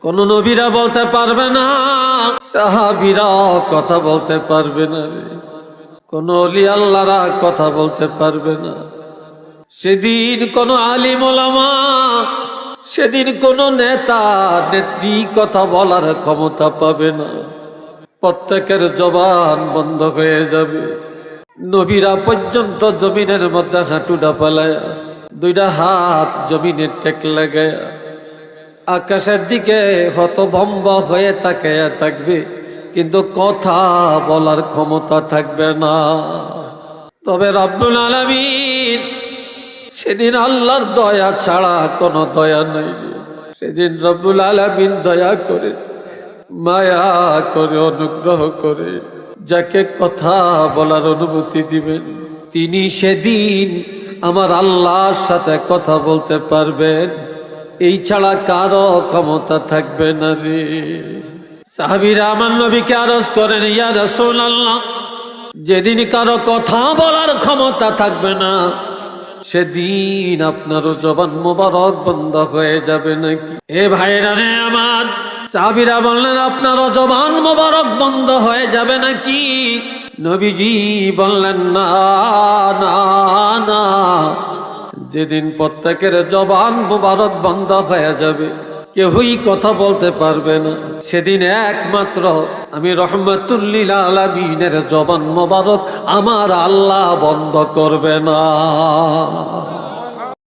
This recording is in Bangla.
কোন নবীরা বলতে পারবে না, সাহাবীরা কথা বলতে পারবে না, কোন ওলি আল্লাহরা কথা বলতে পারবে না। সেদিন কোন আলিম ওলামা, সেদিন কোন নেতা নেত্রী কথা বলার ক্ষমতা পাবে না। প্রত্যেকের জবান বন্ধ হয়ে যাবে। নবীরা পর্যন্ত জমিনের মধ্যে হাঁটুটা পালায়া, দুইটা হাত জমিনে টেক লাগায়া আকাশের দিকে হতভম্ব হয়ে তাকায়া থাকবে, কিন্তু কথা বলার ক্ষমতা থাকবে না। তবে রব্বুল আলামিন সেদিন আল্লাহর দয়া ছাড়া কোনো দয়া নেই। সেদিন রব্বুল আলামিন দয়া করে, মায়া করে, অনুগ্রহ করে যাকে কথা বলার অনুমতি দিবেন, তিনি সেদিন আমার আল্লাহর সাথে কথা বলতে পারবেন। এই ছাড়া কারো ক্ষমতা থাকবে না রে। সাহাবীরা আমার নবীকে আরজ করেন, ইয়া রাসূলুল্লাহ, যেদিন কারো কথা বলার ক্ষমতা থাকবে না, সেদিন আপনারও জবান মোবারক বন্ধ হয়ে যাবে নাকি? এ ভাইরা রে আমার, সাহাবীরা বললেন, আপনারও জবান মোবারক বন্ধ হয়ে যাবে নাকি? নবীজি বললেন, না না না, যেদিন প্রত্যেকের জবান মোবারক বন্ধ হয়ে যাবে, কেউই কথা বলতে পারবে না, সেদিন একমাত্র আমি রহমাতুল লিল আলামিনের জবান মোবারক আমার আল্লাহ বন্ধ করবে না।